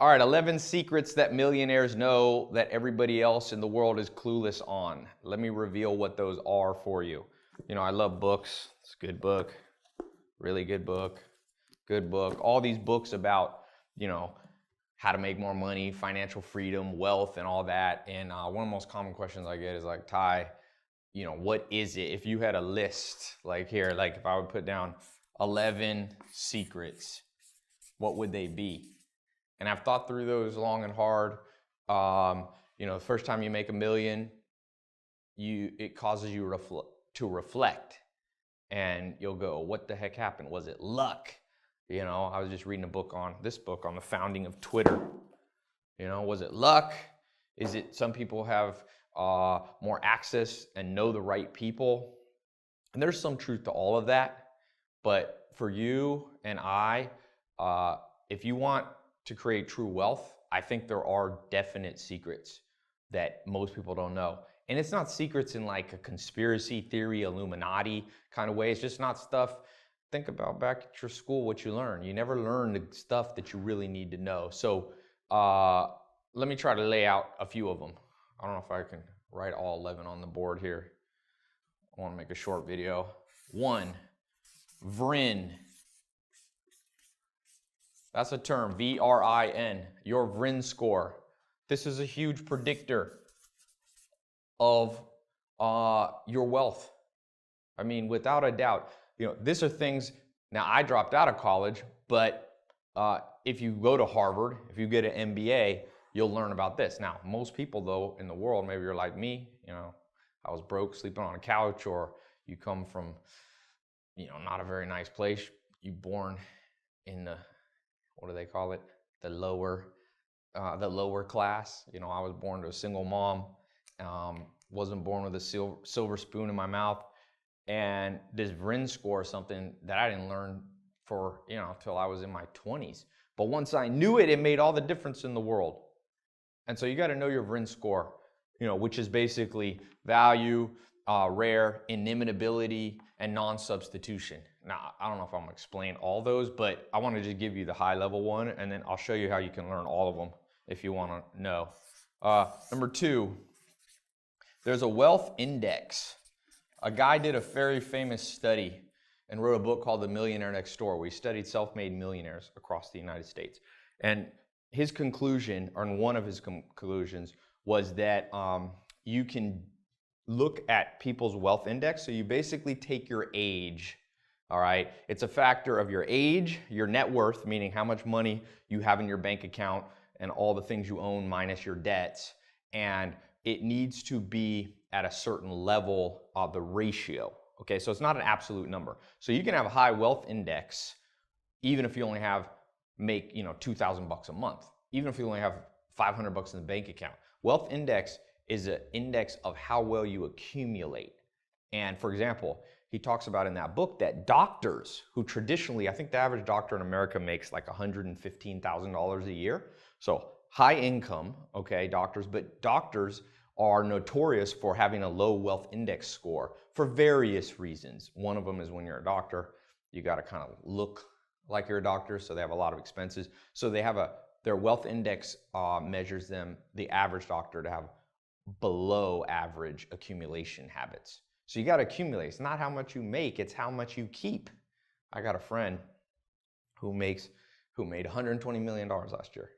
All right, 11 secrets that millionaires know that everybody else in the world is clueless on. Let me reveal what those are for you. You know, I love books. It's a good book, really good book, all these books about, you know, how to make more money, financial freedom, wealth, and all that. And one of the most common questions I get is like, Ty, you know, what is it? If you had a list, like here, like if I would put down 11 secrets, what would they be? And I've thought through those long and hard. You know, the first time you make $1 million, it causes you to reflect. And you'll go, what the heck happened? Was it luck? You know, I was just reading this book on the founding of Twitter. You know, was it luck? Is it some people have more access and know the right people? And there's some truth to all of that. But for you and I, if you want to create true wealth, I think there are definite secrets that most people don't know. And it's not secrets in like a conspiracy theory, Illuminati kind of way. It's just not stuff. Think about back at your school, what you learn. You never learn the stuff that you really need to know. So let me try to lay out a few of them. I don't know if I can write all 11 on the board here. I want to make a short video. 1, VRIN. That's a term, V-R-I-N, your VRIN score. This is a huge predictor of your wealth. I mean, without a doubt, you know, these are things, now I dropped out of college, but if you go to Harvard, if you get an MBA, you'll learn about this. Now, most people though in the world, maybe you're like me, you know, I was broke, sleeping on a couch, or you come from, you know, not a very nice place. You born in the, what do they call it? The lower class. You know, I was born to a single mom. Wasn't born with a silver spoon in my mouth. And this VRIN score is something that I didn't learn for, you know, till I was in my 20s. But once I knew it, it made all the difference in the world. And so you got to know your VRIN score, you know, which is basically value, rare, inimitability, and non-substitution. Now, I don't know if I'm going to explain all those, but I want to just give you the high-level one, and then I'll show you how you can learn all of them if you want to know. Number 2, there's a wealth index. A guy did a very famous study and wrote a book called The Millionaire Next Door, where he studied self-made millionaires across the United States. And his conclusion, or one of his conclusions, was that you can look at people's wealth index. So you basically take your age, all right? It's a factor of your age, your net worth, meaning how much money you have in your bank account and all the things you own minus your debts. And it needs to be at a certain level of the ratio, okay? So it's not an absolute number. So you can have a high wealth index even if you only make, you know, $2,000 a month, even if you only have $500 in the bank account. Wealth index is an index of how well you accumulate. And for example, he talks about in that book that doctors who traditionally, I think the average doctor in America makes like $115,000 a year. So high income, okay, doctors, but doctors are notorious for having a low wealth index score for various reasons. One of them is when you're a doctor, you got to kind of look like you're a doctor, so they have a lot of expenses. So they have their wealth index measures them, the average doctor, to have below average accumulation habits. So you got to accumulate. It's not how much you make, it's how much you keep. I got a friend who made $120 million last year,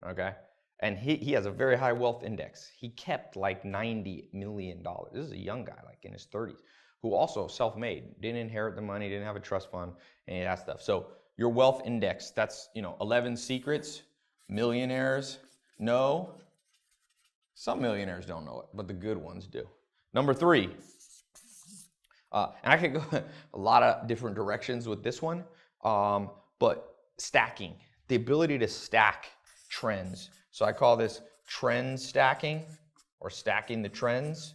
okay? And he has a very high wealth index. He kept like $90 million. This is a young guy, like in his 30s, who also self-made, didn't inherit the money, didn't have a trust fund, any of that stuff. So your wealth index, that's, you know, 11 secrets millionaires know. Some millionaires don't know it, but the good ones do. Number 3, and I could go a lot of different directions with this one, but stacking, the ability to stack trends. So I call this trend stacking, or stacking the trends.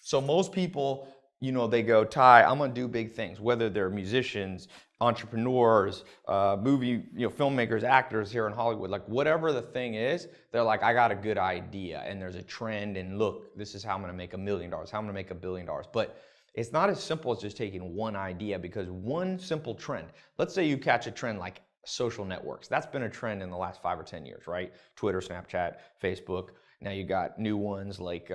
So most people, you know, they go, Ty, I'm gonna do big things, whether they're musicians, entrepreneurs, movie, you know, filmmakers, actors here in Hollywood, like whatever the thing is, they're like, I got a good idea and there's a trend and look, this is how I'm gonna make $1 million, how I'm gonna make $1 billion. But it's not as simple as just taking one idea, because one simple trend, let's say you catch a trend like social networks. That's been a trend in the last 5 or 10 years, right? Twitter, Snapchat, Facebook. Now you got new ones like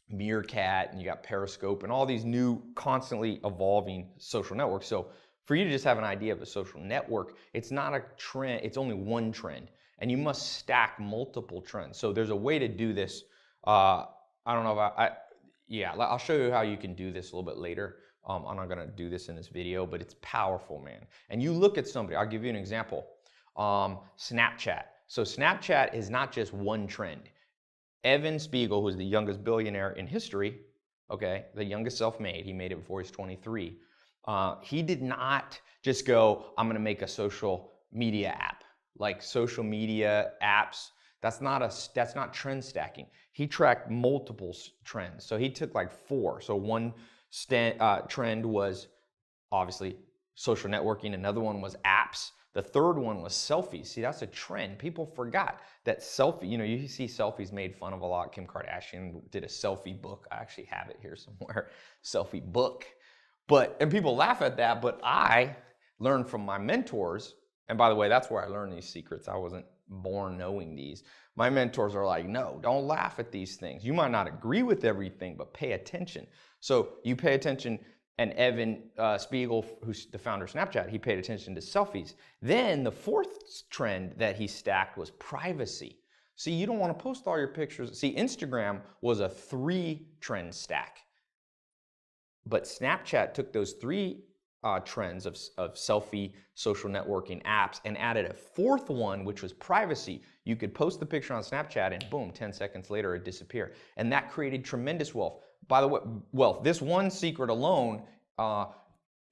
Meerkat, and you got Periscope, and all these new constantly evolving social networks. So for you to just have an idea of a social network, it's not a trend, it's only one trend, and you must stack multiple trends. So there's a way to do this. I don't know if yeah, I'll show you how you can do this a little bit later. I'm not gonna do this in this video, but it's powerful, man. And you look at somebody, I'll give you an example. Snapchat. So Snapchat is not just one trend. Evan Spiegel, who's the youngest billionaire in history, okay, the youngest self-made, he made it before he's 23. He did not just go, I'm gonna make a social media app. Like social media apps, that's not trend stacking. He tracked multiple trends. So he took like 4. So one trend was obviously social networking. Another one was apps. The third one was selfies. See, that's a trend. People forgot that selfie, you know, you see selfies made fun of a lot. Kim Kardashian did a selfie book. I actually have it here somewhere, selfie book. And people laugh at that, but I learned from my mentors, and by the way, that's where I learned these secrets. I wasn't born knowing these. My mentors are like, no, don't laugh at these things. You might not agree with everything, but pay attention. So you pay attention, and Evan Spiegel, who's the founder of Snapchat, he paid attention to selfies. Then the 4th trend that he stacked was privacy. See, you don't want to post all your pictures. See, Instagram was a 3-trend stack. But Snapchat took those 3 trends of selfie, social networking apps and added a 4th one, which was privacy. You could post the picture on Snapchat and boom, 10 seconds later it disappeared. And that created tremendous wealth. By the way, wealth, this one secret alone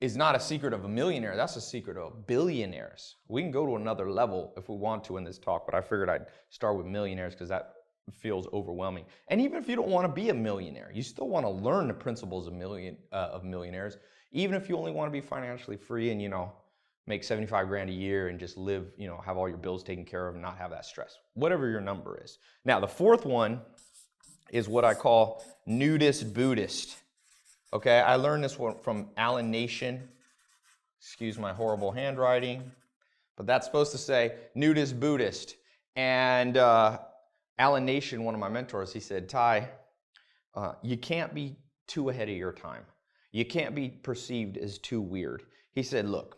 is not a secret of a millionaire. That's a secret of billionaires. We can go to another level if we want to in this talk, but I figured I'd start with millionaires because that feels overwhelming. And even if you don't want to be a millionaire, you still want to learn the principles of millionaires. Even if you only want to be financially free and, you know, make 75 grand a year and just live, you know, have all your bills taken care of and not have that stress, whatever your number is. Now, the 4th one is what I call nudist Buddhist. Okay, I learned this one from Alan Nation. Excuse my horrible handwriting, but that's supposed to say nudist Buddhist. And Alan Nation, one of my mentors, he said, Ty, you can't be too ahead of your time. You can't be perceived as too weird. He said, look,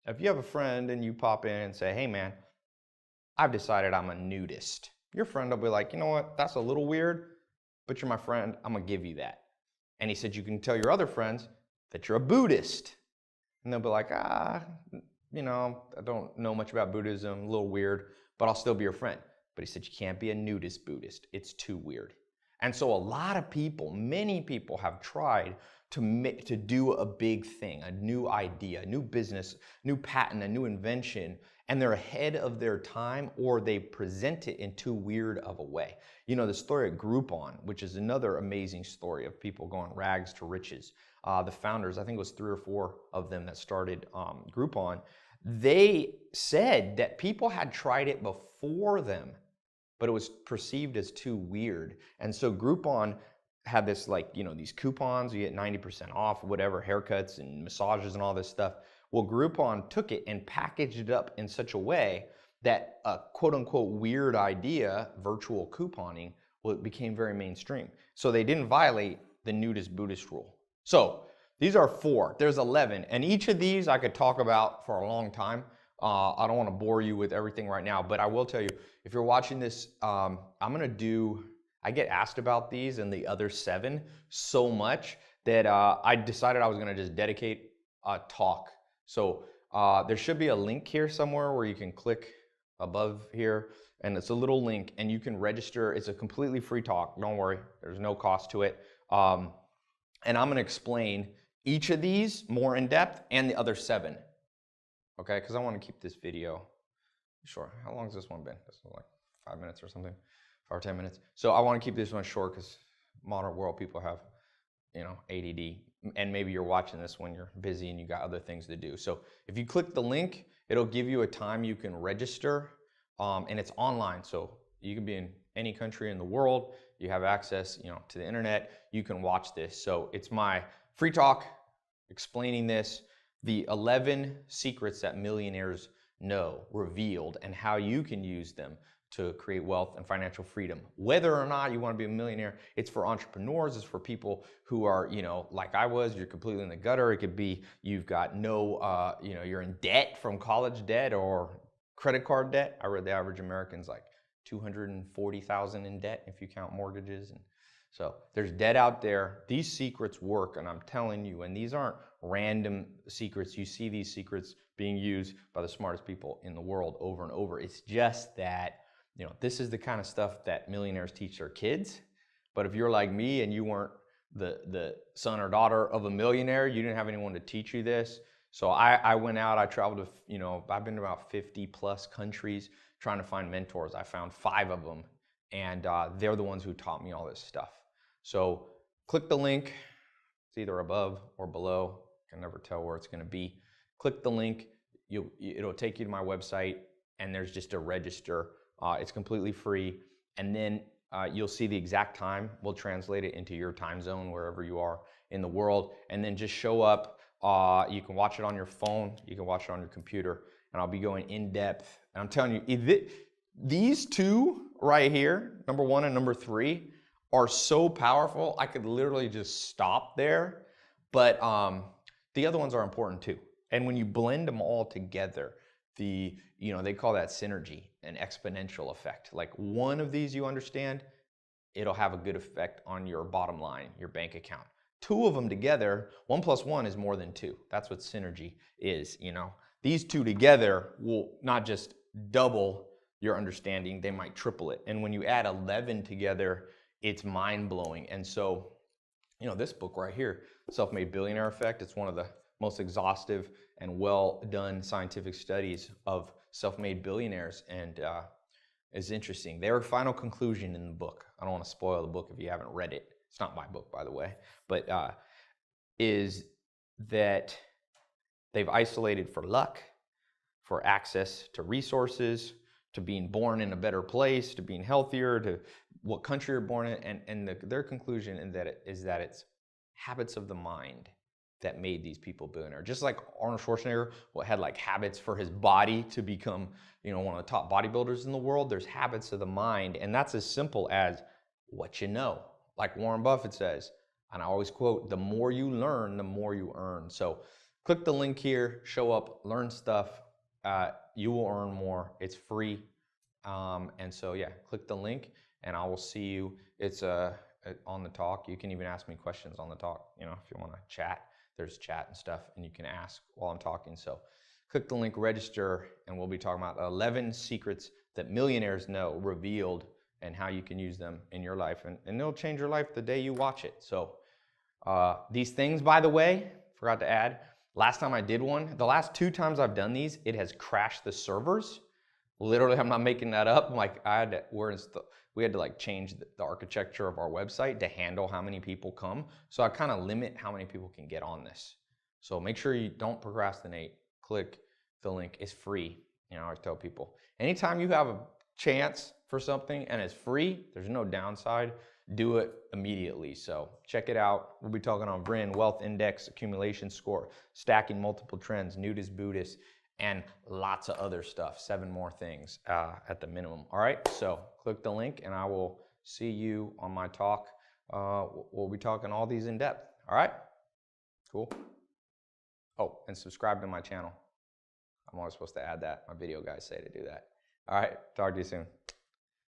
if you have a friend and you pop in and say, hey man, I've decided I'm a nudist. Your friend will be like, you know what, that's a little weird, but you're my friend, I'm gonna give you that. And he said, you can tell your other friends that you're a Buddhist. And they'll be like, you know, I don't know much about Buddhism, a little weird, but I'll still be your friend. But he said, you can't be a nudist Buddhist. It's too weird. And so a lot of people, many people have tried to do a big thing, a new idea, a new business, new patent, a new invention, and they're ahead of their time, or they present it in too weird of a way. You know, the story of Groupon, which is another amazing story of people going rags to riches. The founders, I think it was 3 or 4 of them that started Groupon, they said that people had tried it before them, but it was perceived as too weird. And so Groupon had this, like, you know, these coupons, you get 90% off, whatever, haircuts and massages and all this stuff. Well, Groupon took it and packaged it up in such a way that a quote unquote weird idea, virtual couponing, well, it became very mainstream. So they didn't violate the nudist Buddhist rule. So these are 4, there's 11. And each of these I could talk about for a long time. I don't want to bore you with everything right now, but I will tell you, if you're watching this, I get asked about these and the other 7 so much that I decided I was going to just dedicate a talk. So there should be a link here somewhere where you can click above here, and it's a little link and you can register. It's a completely free talk. Don't worry, there's no cost to it. And I'm going to explain each of these more in depth and the other 7. Okay, because I want to keep this video short. How long has this one been? This is like 5 minutes or something. 5 or 10 minutes. So I want to keep this one short because modern world people have, you know, ADD, and maybe you're watching this when you're busy and you got other things to do. So if you click the link, it'll give you a time you can register, and it's online. So you can be in any country in the world. You have access, you know, to the internet. You can watch this. So it's my free talk explaining this, the 11 secrets that millionaires know revealed and how you can use them to create wealth and financial freedom. Whether or not you want to be a millionaire, it's for entrepreneurs, it's for people who are, like I was, you're completely in the gutter. It could be you've got no, you're in debt from college debt or credit card debt. I read the average American's like 240,000 in debt if you count mortgages. And so there's debt out there. These secrets work, and I'm telling you, and these aren't random secrets. You see these secrets being used by the smartest people in the world over and over. It's just that, this is the kind of stuff that millionaires teach their kids. But if you're like me and you weren't the son or daughter of a millionaire, you didn't have anyone to teach you this. So I went out, I traveled to, I've been to about 50 plus countries trying to find mentors. I found 5 of them, and they're the ones who taught me all this stuff. So click the link. It's either above or below. I can never tell where it's going to be. Click the link. It'll take you to my website, and there's just a register. It's completely free. And then you'll see the exact time. We'll translate it into your time zone, wherever you are in the world. And then just show up. You can watch it on your phone. You can watch it on your computer. And I'll be going in depth. And I'm telling you, these 2 right here, number 1 and number 3, are so powerful. I could literally just stop there. But the other ones are important too. And when you blend them all together, they call that synergy, an exponential effect. Like one of these you understand, it'll have a good effect on your bottom line, your bank account. 2 of them together, 1 plus 1 is more than 2. That's what synergy is, These 2 together will not just double your understanding, they might triple it. And when you add 11 together, it's mind-blowing. And so, this book right here, Self-Made Billionaire Effect, it's one of the most exhaustive and well-done scientific studies of self-made billionaires, and it's interesting. Their final conclusion in the book, I don't want to spoil the book if you haven't read it. It's not my book, by the way, but is that they've isolated for luck, for access to resources, to being born in a better place, to being healthier, to what country you're born in, and their conclusion is that it's habits of the mind that made these people billionaire. Just like Arnold Schwarzenegger had like habits for his body to become, one of the top bodybuilders in the world, there's habits of the mind, and that's as simple as what you know. Like Warren Buffett says, and I always quote, the more you learn, the more you earn. So click the link here, show up, learn stuff. You will earn more. It's free. And so, yeah, click the link and I will see you. It's on the talk. You can even ask me questions on the talk, if you want to chat. There's chat and stuff, and you can ask while I'm talking. So click the link, register, and we'll be talking about 11 secrets that millionaires know revealed and how you can use them in your life. And it'll change your life the day you watch it. So these things, by the way, forgot to add, last time I did one, the last 2 times I've done these, it has crashed the servers. Literally, I'm not making that up. Like we had to like change the architecture of our website to handle how many people come. So I kind of limit how many people can get on this. So make sure you don't procrastinate. Click the link. It's free. I always tell people, anytime you have a chance for something and it's free, there's no downside. Do it immediately. So check it out. We'll be talking on VRIN, Wealth Index, Accumulation Score, Stacking Multiple Trends, Nudist Buddhist, and lots of other stuff, 7 more things at the minimum. All right, so click the link and I will see you on my talk. We'll be talking all these in depth. All right, cool. Oh, and subscribe to my channel. I'm always supposed to add that. My video guys say to do that. All right, talk to you soon.